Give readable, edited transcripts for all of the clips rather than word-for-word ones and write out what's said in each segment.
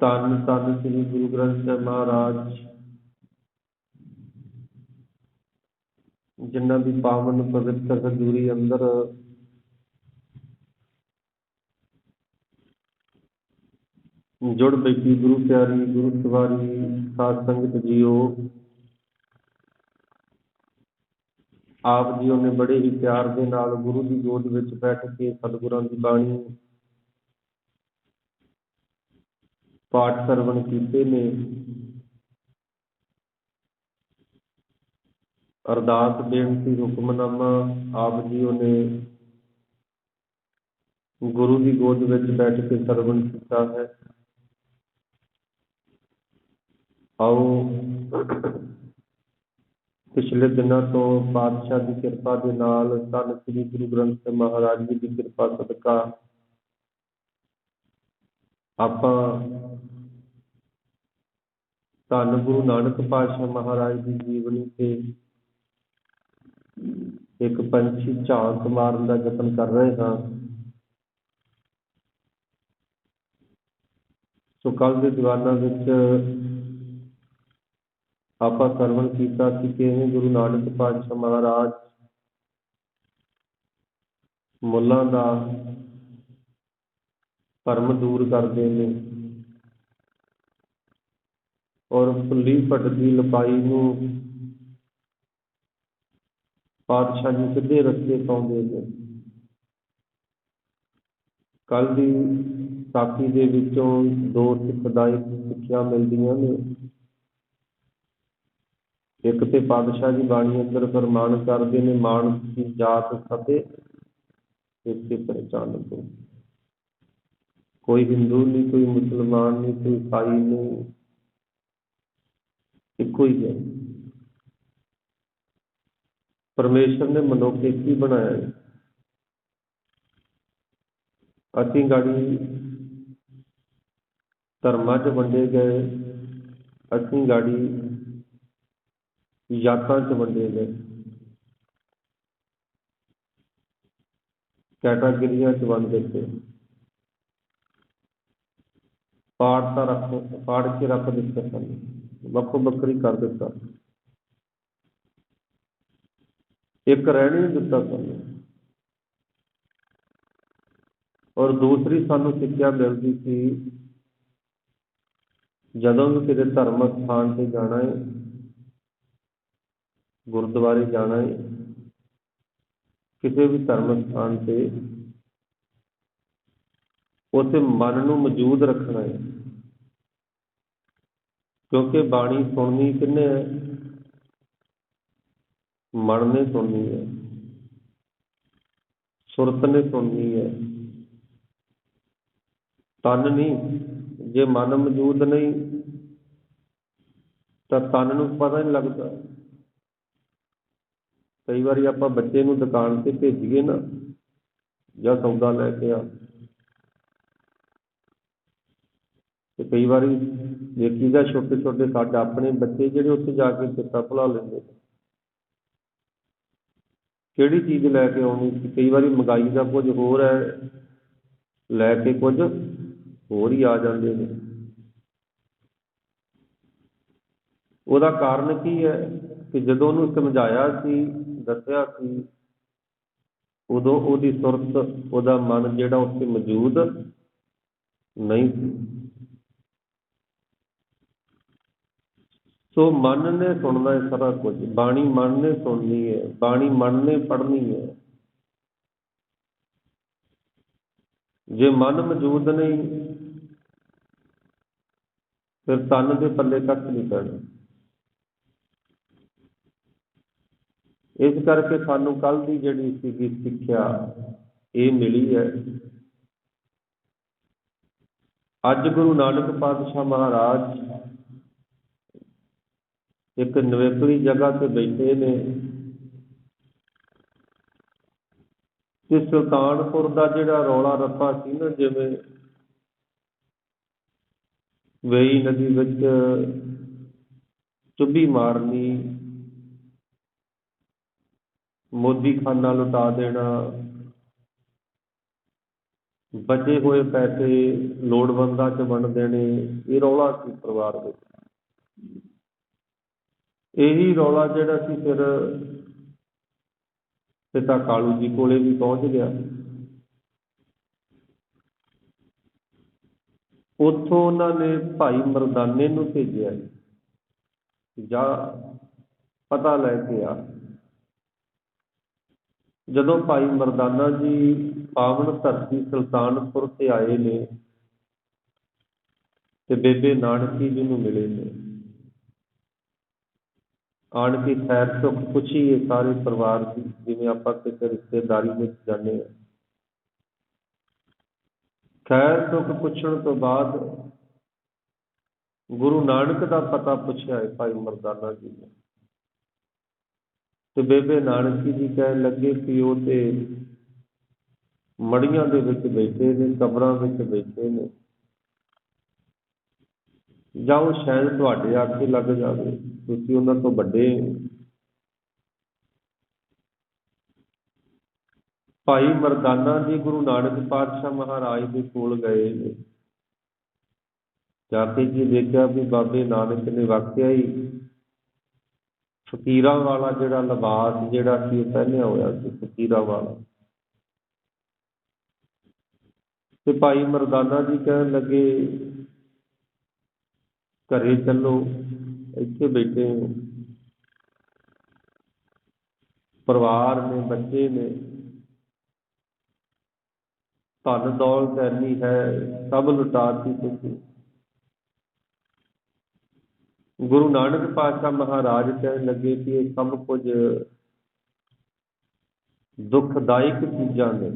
ਧੰਨ ਧੰਨ ਸ੍ਰੀ ਗੁਰੂ ਗ੍ਰੰਥ ਸਾਹਿਬ ਮਹਾਰਾਜ, ਜਿਨ੍ਹਾਂ ਦੀ ਪਾਵਨ ਪਵਿੱਤਰ ਹਜ਼ੂਰੀ ਅੰਦਰ ਜੁੜ ਬੈਠੀ ਗੁਰੂ ਪਿਆਰੀ, ਗੁਰੂ ਸਵਾਰੀ ਸਾਧ ਸੰਗਤ ਜੀਓ। ਆਪ ਜੀਓ ਨੇ ਬੜੇ ਹੀ ਪਿਆਰ ਦੇ ਨਾਲ ਗੁਰੂ ਦੀ ਗੋਦ ਵਿੱਚ ਬੈਠ ਕੇ ਸਤਿਗੁਰਾਂ ਦੀ ਬਾਣੀ ਪਾਠ ਸਰਵਣ ਕੀਤੇ ਨੇ। ਅਰਦਾਸ ਬੇਨਤੀ ਹੁਕਮਨਾਮਾ ਆਪ ਜੀਓ ਨੇ ਗੁਰੂ ਦੀ ਗੋਦ ਵਿੱਚ ਬੈਠ ਕੇ ਸਰਵਣ ਕੀਤਾ ਹੈ। ਆਓ ਪਿਛਲੇ ਦਿਨਾਂ ਤੋਂ ਪਾਤਸ਼ਾਹ ਦੀ ਕਿਰਪਾ ਦੇ ਨਾਲ, ਧੰਨ ਸ੍ਰੀ ਗੁਰੂ ਗ੍ਰੰਥ ਸਾਹਿਬ ਮਹਾਰਾਜ ਜੀ ਦੀ ਕਿਰਪਾ ਸਦਕਾ ਆਪਾਂ ਧੰਨ ਗੁਰੂ ਨਾਨਕ ਪਾਤਸ਼ਾਹ ਮਹਾਰਾਜ ਦੀ ਜੀਵਨੀ ਤੇ ਇੱਕ ਪੰਛੀ ਝਾਂਕ ਮਾਰਨ ਦਾ ਯਤਨ ਕਰ ਰਹੇ ਹਾਂ। ਸੋ ਕੱਲ੍ਹ ਦੇ ਦੀਵਾਨਾਂ ਵਿੱਚ ਆਪਾਂ ਸਰਵਣ ਕੀਤਾ ਸੀ ਕਿਵੇਂ ਗੁਰੂ ਨਾਨਕ ਪਾਤਸ਼ਾਹ ਮਹਾਰਾਜ ਮੁੱਲਾਂ ਦਾ ਭਰਮ ਦੂਰ ਕਰਦੇ ਨੇ ਔਰ ਫੁੱਲੀ ਫਟਦੀ ਲਪਾਈ ਨੂੰ ਪਾਤਸ਼ਾਹ ਜੀ ਸਿੱਧੇ ਰਸਤੇ ਪਾਉਂਦੇ ਨੇ। ਕੱਲ੍ਹ ਦੀ ਸਾਖੀ ਦੇ ਵਿੱਚੋਂ ਦੋ ਸਿੱਖਦਾਇਕ ਸਿੱਖਿਆ ਮਿਲਦੀਆਂ ਨੇ। ਇੱਕ ਤੇ ਪਾਤਸ਼ਾਹ ਜੀ ਬਾਣੀ ਅੰਦਰ ਫਰਮਾਨ ਕਰਦੇ ਨੇ, ਮਾਨਸ ਦੀ ਜਾਤ ਫਤਿਹ ਇਸੇ ਪਹਿਚਾਨ ਤੋਂ। ਕੋਈ ਹਿੰਦੂ ਨਹੀਂ, ਕੋਈ ਮੁਸਲਮਾਨ ਨਹੀਂ, ਕੋਈ ਈਸਾਈ ਨਹੀਂ, ਇੱਕੋ ਹੀ ਹੈ। ਪਰਮੇਸ਼ਰ ਨੇ ਮਨੁੱਖ ਇੱਕ ਹੀ ਬਣਾਇਆ ਹੈ। ਅਸੀਂ ਗਾੜੀ ਧਰਮਾਂ 'ਚ ਵੰਡੇ ਗਏ, ਅਸੀਂ ਗਾੜੀ ਜਾਤਾਂ 'ਚ ਵੰਡੇ ਗਏ, ਕੈਟਾਗਰੀਆਂ 'ਚ ਵੰਡ ਦਿੱਤੇ। ਪਾੜ ਕੇ ਰੱਖ ਦਿੱਤਾ, ਸਾਨੂੰ ਵੱਖੋ ਵੱਖਰੀ ਕਰ ਦਿੱਤਾ, ਇੱਕ ਰਹਿਣ ਨਹੀਂ ਦਿੱਤਾ ਸਾਨੂੰ। ਔਰ ਦੂਸਰੀ ਸਾਨੂੰ ਸਿੱਖਿਆ ਮਿਲਦੀ ਸੀ, ਜਦੋਂ ਵੀ ਕਿਤੇ ਧਰਮ ਸਥਾਨ ਤੇ ਜਾਣਾ ਹੈ, ਗੁਰਦੁਆਰੇ ਜਾਣਾ ਹੈ, ਕਿਸੇ ਵੀ ਧਰਮ ਸਥਾਨ ਤੇ, ਉੱਥੇ ਮਨ ਨੂੰ ਮੌਜੂਦ ਰੱਖਣਾ ਹੈ। ਕਿਉਂਕਿ ਬਾਣੀ ਸੁਣਨੀ ਕਿਹਨੇ ਹੈ? ਮਨ ਨੇ ਸੁਣਨੀ ਹੈ, ਸੁਰਤ ਨੇ ਸੁਣਨੀ ਹੈ, ਤਨ ਨਹੀਂ। ਜੇ ਮਨ ਮੌਜੂਦ ਨਹੀਂ ਤਾਂ ਤਨ ਨੂੰ ਪਤਾ ਨਹੀਂ ਲੱਗਦਾ। ਕਈ ਵਾਰੀ ਆਪਾਂ ਬੱਚੇ ਨੂੰ ਦੁਕਾਨ ਤੇ ਭੇਜੀਏ ਨਾ, ਜਾਂ ਸੌਦਾ ਲੈ ਕੇ ਆ, ਤੇ ਕਈ ਵਾਰੀ ਦੇਖੀਦਾ ਛੋਟੇ ਛੋਟੇ ਸਾਡੇ ਆਪਣੇ ਬੱਚੇ ਜਿਹੜੇ ਉੱਥੇ ਜਾ ਕੇ ਚੇਤਾ ਭੁਲਾ ਲੈਂਦੇ, ਕਿਹੜੀ ਚੀਜ਼ ਲੈ ਕੇ ਆਉਣੀ ਸੀ। ਕਈ ਵਾਰੀ ਮਹਿੰਗਾਈ ਦਾ ਕੁਝ ਹੋਰ ਹੈ, ਲੈ ਕੇ ਕੁਝ ਹੋਰ ਹੀ ਆ ਜਾਂਦੇ ਨੇ। ਉਹਦਾ ਕਾਰਨ ਕੀ ਹੈ ਕਿ ਜਦੋਂ ਉਹਨੂੰ ਸਮਝਾਇਆ ਸੀ, ਦੱਸਿਆ ਸੀ, ਉਦੋਂ ਉਹਦੀ ਸੁਰਤ, ਉਹਦਾ ਮਨ ਜਿਹੜਾ ਉੱਥੇ ਮੌਜੂਦ ਨਹੀਂ ਸੀ। ਸੋ ਮਨ ਨੇ ਸੁਣਨਾ ਹੈ ਸਾਰਾ ਕੁਝ। ਬਾਣੀ ਮਨ ਨੇ ਸੁਣਨੀ ਹੈ, ਬਾਣੀ ਮਨ ਨੇ ਪੜ੍ਹਨੀ ਹੈ। ਜੇ ਮਨ ਮੌਜੂਦ ਨਹੀਂ ਫਿਰ ਤਨ ਦੇ ਪੱਲੇ ਕੱਖ ਨਹੀਂ ਪੈਣਾ। ਇਸ ਕਰਕੇ ਸਾਨੂੰ ਕੱਲ੍ਹ ਦੀ ਜਿਹੜੀ ਸੀਗੀ ਸਿੱਖਿਆ ਇਹ ਮਿਲੀ ਹੈ। ਅੱਜ ਗੁਰੂ ਨਾਨਕ ਪਾਤਸ਼ਾਹ ਮਹਾਰਾਜ ਇੱਕ ਨਿਵੇਕਲੀ ਜਗ੍ਹਾ ਤੇ ਬੈਠੇ ਨੇ ਤੇ ਸੁਲਤਾਨਪੁਰ ਦਾ ਜਿਹੜਾ ਰੌਲਾ ਰੱਪਾ ਸੀ ਨਾ, ਜਿਵੇਂ ਵੇਈ ਨਦੀ ਵਿੱਚ ਚੁੱਭੀ ਮਾਰਨੀ, ਮੋਦੀ ਖਾਨਾ ਲੁਟਾ ਦੇਣਾ, ਬਚੇ ਹੋਏ ਪੈਸੇ ਲੋੜਵੰਦਾਂ 'ਚ ਵੰਡ ਦੇਣੇ, ਇਹ ਰੌਲਾ ਸੀ ਪਰਿਵਾਰ ਵਿੱਚ। ਇਹੀ ਰੌਲਾ ਜਿਹੜਾ ਸੀ ਫਿਰ ਪਿਤਾ ਕਾਲੂ ਜੀ ਕੋਲੇ ਵੀ ਪਹੁੰਚ ਗਿਆ। ਉੱਥੋਂ ਉਹਨਾਂ ਨੇ ਭਾਈ ਮਰਦਾਨੇ ਨੂੰ ਭੇਜਿਆ, ਜਾ ਪਤਾ ਲੈ ਕੇ ਆ। ਜਦੋਂ ਭਾਈ ਮਰਦਾਨਾ ਜੀ ਪਾਵਨ ਧਰਤੀ ਸੁਲਤਾਨਪੁਰ ਤੇ ਆਏ ਨੇ ਤੇ ਬੇਬੇ ਨਾਨਕੀ ਜੀ ਨੂੰ ਮਿਲੇ ਨੇ, ਆਣ ਕੇ ਖੈਰ ਸੁੱਖ ਪੁੱਛੀਏ ਸਾਰੇ ਪਰਿਵਾਰ ਦੀ, ਜਿਵੇਂ ਆਪਾਂ ਕਿਸੇ ਰਿਸ਼ਤੇਦਾਰੀ ਵਿੱਚ ਜਾਂਦੇ ਹਾਂ। ਖੈਰ ਸੁੱਖ ਪੁੱਛਣ ਤੋਂ ਬਾਅਦ ਗੁਰੂ ਨਾਨਕ ਦਾ ਪਤਾ ਪੁੱਛਿਆ ਹੈ ਭਾਈ ਮਰਦਾਨਾ ਜੀ ਨੇ, ਤੇ ਬੇਬੇ ਨਾਨਕੀ ਜੀ ਕਹਿਣ ਲੱਗੇ ਕਿ ਉਹ ਤੇ ਮੜੀਆਂ ਦੇ ਵਿੱਚ ਬੈਠੇ ਨੇ, ਕਬਰਾਂ ਵਿੱਚ ਬੈਠੇ ਨੇ, ਜਾਂ ਉਹ ਸ਼ਾਇਦ ਤੁਹਾਡੇ ਆਖੇ ਲੱਗ ਜਾਵੇ, ਤੁਸੀਂ ਉਹਨਾਂ ਤੋਂ ਵੱਡੇ ਹੋ। ਭਾਈ ਮਰਦਾਨਾ ਜੀ ਗੁਰੂ ਨਾਨਕ ਪਾਤਸ਼ਾਹ ਮਹਾਰਾਜ ਦੇ ਕੋਲ ਗਏ ਨੇ, ਜਾ ਕੇ ਜੀ ਦੇਖਿਆ ਵੀ ਬਾਬੇ ਨਾਨਕ ਨੇ ਵਾਕਿਆ ਹੀ ਫਕੀਰਾਂ ਵਾਲਾ ਜਿਹੜਾ ਲਿਬਾਸ ਜਿਹੜਾ ਸੀ ਉਹ ਪਹਿਨਿਆ ਹੋਇਆ ਸੀ, ਫਕੀਰਾਂ ਵਾਲਾ। ਤੇ ਭਾਈ ਮਰਦਾਨਾ ਜੀ ਕਹਿਣ ਲੱਗੇ ਘਰੇ ਚੱਲੋ, ਇੱਥੇ ਬੈਠੇ ਹੋ, ਪਰਿਵਾਰ ਨੇ, ਬੱਚੇ ਨੇ, ਧਨ ਦੌਲਤ ਇੰਨੀ ਹੈ, ਸਭ ਲੁਟਾਤੀ ਤੁਸੀਂ। ਗੁਰੂ ਨਾਨਕ ਪਾਤਸ਼ਾਹ ਮਹਾਰਾਜ ਕਹਿਣ ਲੱਗੇ ਕਿ ਇਹ ਸਭ ਕੁਝ ਦੁਖਦਾਇਕ ਚੀਜ਼ਾਂ ਨੇ।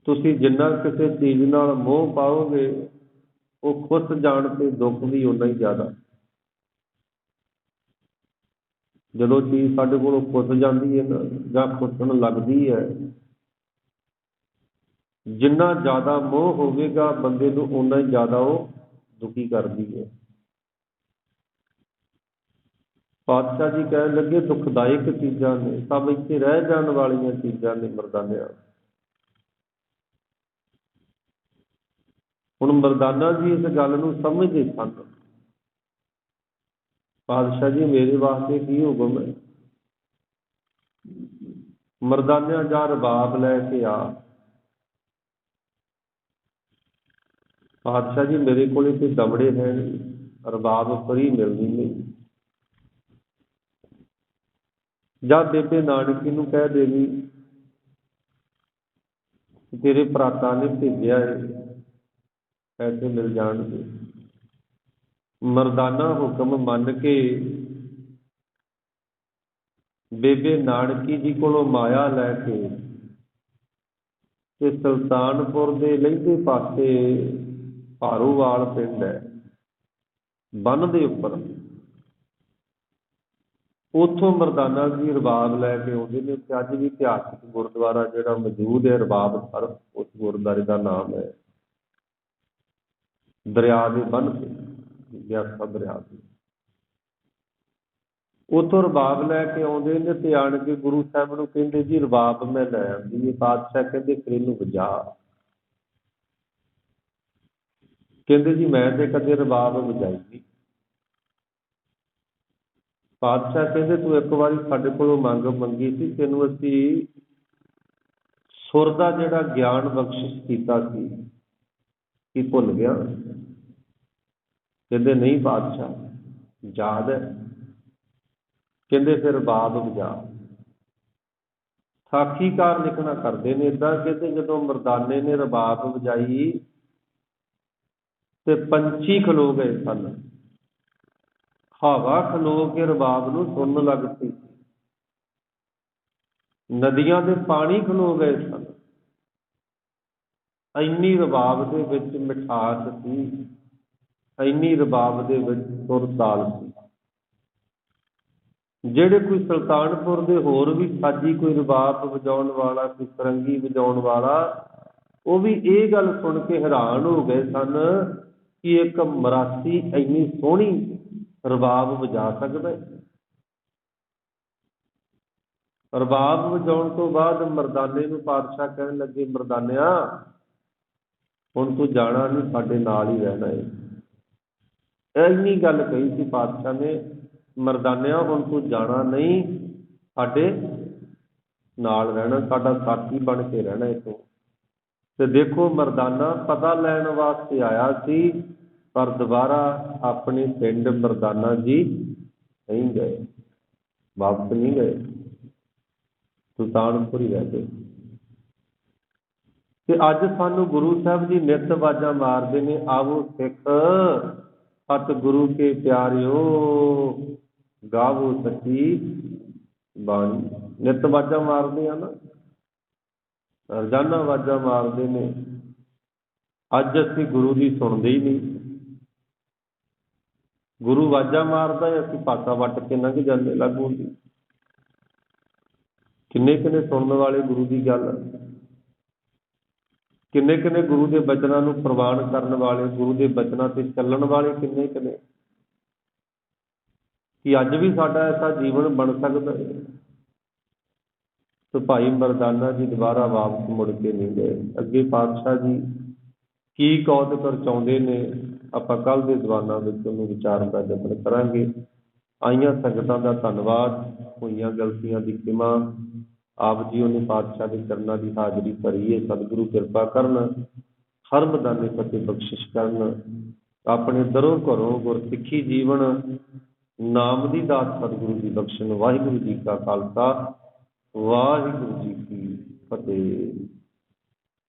ਤੁਸੀਂ ਜਿੰਨਾ ਕਿਸੇ ਚੀਜ਼ ਨਾਲ ਮੋਹ ਪਾਓਗੇ, ਉਹ ਖੁੱਸ ਜਾਣ ਤੇ ਦੁੱਖ ਵੀ ਓਨਾ ਹੀ ਜ਼ਿਆਦਾ। ਜਦੋਂ ਚੀਜ਼ ਸਾਡੇ ਕੋਲੋਂ ਖੁੱਸ ਜਾਂਦੀ ਹੈ ਨਾ, ਜਾਂ ਖੁੱਸਣ ਲੱਗਦੀ ਹੈ, ਜਿੰਨਾ ਜ਼ਿਆਦਾ ਮੋਹ ਹੋਵੇਗਾ ਬੰਦੇ ਨੂੰ, ਓਨਾ ਹੀ ਜ਼ਿਆਦਾ ਉਹ ਦੁਖੀ ਕਰਦੀ ਹੈ। ਪਾਤਸ਼ਾਹ ਜੀ ਕਹਿਣ ਲੱਗੇ ਦੁਖਦਾਇਕ ਚੀਜ਼ਾਂ ਨੇ, ਸਭ ਇੱਥੇ ਰਹਿ ਜਾਣ ਵਾਲੀਆਂ ਚੀਜ਼ਾਂ ਨੇ ਮਰਦਾਨਿਆਂ। ਹੁਣ ਮਰਦਾਨਾ ਜੀ ਇਸ ਗੱਲ ਨੂੰ ਸਮਝਦੇ ਸਨ। ਪਾਤਸ਼ਾਹ ਜੀ ਮੇਰੇ ਵਾਸਤੇ ਕੀ ਹੁਕਮ ਹੈ? ਮਰਦਾਨਿਆਂ ਜਾ ਰਬਾਬ ਲੈ ਕੇ ਆ। ਪਾਤਸ਼ਾਹ ਜੀ ਮੇਰੇ ਕੋਲੇ ਤੇ ਦਮੜੇ ਹੈ ਨਹੀਂ, ਰਬਾਬ ਫਰੀ ਮਿਲਦੀ ਨਹੀਂ। ਜਾਂ ਬੇਬੇ ਨਾਨਕੀ ਨੂੰ ਕਹਿ ਦੇਵੀ ਤੇਰੇ ਭਰਾਤਾ ਨੇ ਭੇਜਿਆ ਹੈ, ਪੈਸੇ ਮਿਲ ਜਾਣਗੇ। ਮਰਦਾਨਾ ਹੁਕਮ ਮੰਨ ਕੇ ਬੇਬੇ ਨਾਨਕੀ ਜੀ ਕੋਲੋਂ ਮਾਇਆ ਲੈ ਕੇ ਤੇ ਸੁਲਤਾਨਪੁਰ ਦੇ ਲਹਿੰਦੇ ਪਾਸੇ ਭਾਰੋਵਾਲ ਪਿੰਡ ਹੈ, ਬੰਨ ਦੇ ਉੱਪਰ, ਉੱਥੋਂ ਮਰਦਾਨਾ ਜੀ ਰਬਾਬ ਲੈ ਕੇ ਆਉਂਦੇ ਨੇ। ਤੇ ਅੱਜ ਵੀ ਇਤਿਹਾਸਕ ਗੁਰਦੁਆਰਾ ਜਿਹੜਾ ਮੌਜੂਦ ਹੈ ਰਬਾਬ ਸਰ, ਉਸ ਗੁਰਦੁਆਰੇ ਦਾ ਨਾਮ ਹੈ ਦਰਿਆ ਦੇ ਬੰਨ ਤੇ, ਬਿਆਸਾ ਦਰਿਆ ਤੇ। ਉੱਥੋਂ ਰਬਾਬ ਲੈ ਕੇ ਆਉਂਦੇ ਨੇ ਤੇ ਆਣ ਕੇ ਗੁਰੂ ਸਾਹਿਬ ਨੂੰ ਕਹਿੰਦੇ ਜੀ ਰਬਾਬ ਮੈਂ ਲੈ ਆਉਂਦੀ। ਪਾਤਸ਼ਾਹ ਕਹਿੰਦੇ ਫਿਰ ਇਹਨੂੰ ਵਜਾ। ਕਹਿੰਦੇ ਜੀ ਮੈਂ ਤੇ ਕਦੇ ਰਬਾਬ ਵਜਾਈ ਨਹੀਂ। ਪਾਤਸ਼ਾਹ ਕਹਿੰਦੇ ਤੂੰ ਇੱਕ ਵਾਰੀ ਸਾਡੇ ਕੋਲੋਂ ਮੰਗੀ ਸੀ, ਤੈਨੂੰ ਅਸੀਂ ਸੁਰ ਦਾ ਜਿਹੜਾ ਗਿਆਨ ਬਖਸ਼ਿਸ਼ ਕੀਤਾ ਸੀ, ਕੀ ਭੁੱਲ ਗਿਆ? ਕਹਿੰਦੇ ਨਹੀਂ ਪਾਤਸ਼ਾਹ, ਯਾਦ ਹੈ। ਕਹਿੰਦੇ ਫਿਰ ਰਬਾਬ ਵਜਾ। ਸਾਖੀਕਾਰ ਲਿਖਣਾ ਕਰਦੇ ਨੇ ਏਦਾਂ, ਕਹਿੰਦੇ ਜਦੋਂ ਮਰਦਾਨੇ ਨੇ ਰਬਾਬ ਵਜਾਈ ਤੇ ਪੰਛੀ ਖਲੋ ਗਏ ਸਨ, ਹਵਾ ਖਲੋ ਕੇ ਰਬਾਬ ਨੂੰ ਸੁਣਨ ਲੱਗ ਪਈ। ਨਦੀਆਂ ਦੇ ਪਾਣੀ ਖਲੋ ਗਏ ਸਨ, ਇੰਨੀ ਰਬਾਬ ਦੇ ਵਿੱਚ ਮਿਠਾਸ ਸੀ, ਇੰਨੀ ਰਬਾਬ ਦੇ ਵਿੱਚ ਸੁਰ ਤਾਲ ਸੀ। ਜਿਹੜੇ ਕੋਈ ਸੁਲਤਾਨਪੁਰ ਦੇ ਹੋਰ ਵੀ ਸਾਜੀ, ਕੋਈ ਰਬਾਬ ਵਜਾਉਣ ਵਾਲਾ, ਕੋਈ ਸਰੰਗੀ ਵਜਾਉਣ ਵਾਲਾ, ਉਹ ਵੀ ਇਹ ਗੱਲ ਸੁਣ ਕੇ ਹੈਰਾਨ ਹੋ ਗਏ ਸਨ ਕਿ ਇੱਕ ਮਰਾਸੀ ਇੰਨੀ ਸੋਹਣੀ ਰਬਾਬ ਵਜਾ ਸਕਦਾ ਹੈ। ਰਬਾਬ ਵਜਾਉਣ ਤੋਂ ਬਾਅਦ ਮਰਦਾਨੇ ਨੂੰ ਪਾਤਸ਼ਾਹ ਕਹਿਣ ਲੱਗੇ, ਮਰਦਾਨਿਆ ਹੁਣ ਤੂੰ ਜਾਣਾ ਨਹੀਂ, ਸਾਡੇ ਨਾਲ ਹੀ ਰਹਿਣਾ ਹੈ। ਇੰਨੀ ਗੱਲ ਕਹੀ ਸੀ ਪਾਤਸ਼ਾਹ ਨੇ, ਮਰਦਾਨਿਆ ਹੁਣ ਤੂੰ ਜਾਣਾ ਨਹੀਂ, ਸਾਡੇ ਨਾਲ ਰਹਿਣਾ, ਸਾਡਾ ਸਾਥੀ ਬਣ ਕੇ ਰਹਿਣਾ ਹੈ ਤੂੰ। ਤੇ ਦੇਖੋ ਮਰਦਾਨਾ ਪਤਾ ਲੈਣ ਵਾਸਤੇ ਆਇਆ ਸੀ, ਪਰ ਦੁਬਾਰਾ ਆਪਣੇ ਪਿੰਡ ਮਰਦਾਨਾ ਜੀ ਨਹੀਂ ਗਏ, ਵਾਪਸ ਨਹੀਂ ਗਏ, ਸੁਲਤਾਨਪੁਰ ਹੀ ਰਹਿ ਗਏ। ਤੇ ਅੱਜ ਸਾਨੂੰ ਗੁਰੂ ਸਾਹਿਬ ਜੀ ਨਿੱਤ ਆਵਾਜ਼ਾਂ ਮਾਰਦੇ ਨੇ, ਆਵੋ ਸਿੱਖ ਸਤਿਗੁਰੂ ਕੇ ਪਿਆਰਿਓ, ਗਾਵੋ ਸੱਚੀ ਬਾਣੀ। ਨਿੱਤ ਆਵਾਜ਼ਾਂ ਮਾਰਦੇ ਆ ਨਾ, ਰੋਜ਼ਾਨਾ ਆਵਾਜ਼ਾਂ ਮਾਰਦੇ ਨੇ। ਅੱਜ ਅਸੀਂ ਗੁਰੂ ਦੀ ਸੁਣਦੇ ਹੀ ਨਹੀਂ। ਗੁਰੂ ਆਵਾਜ਼ਾਂ ਮਾਰਦਾ ਹੈ, ਅਸੀਂ ਪਾਸਾ ਵੱਟ ਕੇ ਲੰਘ ਜਾਂਦੇ ਲਾਗੂ ਦੀ। ਕਿੰਨੇ ਕਿੰਨੇ ਸੁਣਨ ਵਾਲੇ ਗੁਰੂ ਦੀ ਗੱਲ, ਕਿੰਨੇ ਕਿੰਨੇ ਗੁਰੂ ਦੇ ਬਚਨਾਂ ਨੂੰ ਪ੍ਰਵਾਨ ਕਰਨ ਵਾਲੇ, ਗੁਰੂ ਦੇ ਬਚਨਾਂ ਤੇ ਚੱਲਣ ਵਾਲੇ ਕਿੰਨੇ ਕਿੰਨੇ। ਕਿ ਅੱਜ ਵੀ ਸਾਡਾ ਐਸਾ ਜੀਵਨ ਬਣ ਸਕਦਾ ਹੈ। ਤੇ ਭਾਈ ਮਰਦਾਨਾ ਜੀ ਦੁਬਾਰਾ ਵਾਪਸ ਮੁੜ ਕੇ ਨਹੀਂ ਗਏ। ਅੱਗੇ ਪਾਤਸ਼ਾਹ ਜੀ ਕੀ ਕੌਤ ਚਾਹੁੰਦੇ ਨੇ, ਆਪਾਂ ਕੱਲ੍ਹ ਦੇ ਦੀਵਾਨਾਂ ਵਿੱਚ ਉਹਨੂੰ ਵਿਚਾਰ ਦਾ ਯਤਨ ਕਰਾਂਗੇ। ਆਈਆਂ ਸੰਗਤਾਂ ਦਾ ਧੰਨਵਾਦ, ਹੋਈਆਂ ਗਲਤੀਆਂ ਦੀ ਖਿਮਾ। ਆਪ ਜੀ ਉਹਨੇ ਪਾਤਸ਼ਾਹ ਦੇ ਚਰਨਾਂ ਦੀ ਹਾਜ਼ਰੀ ਭਰੀ ਹੈ। ਸਤਿਗੁਰੂ ਕਿਰਪਾ ਕਰਨ, ਹਰ ਮੈਦਾਨੇ ਫਤਿਹ ਬਖਸ਼ਿਸ਼ ਕਰਨ। ਆਪਣੇ ਦਰੋਂ ਘਰੋਂ ਗੁਰਸਿੱਖੀ ਜੀਵਨ, ਨਾਮ ਦੀ ਦਾਤ ਸਤਿਗੁਰੂ ਜੀ ਬਖਸ਼ਣ। ਵਾਹਿਗੁਰੂ ਜੀ ਕਾ ਖਾਲਸਾ, ਵਾਹਿਗੁਰੂ ਜੀ ਕੀ ਫਤਿਹ।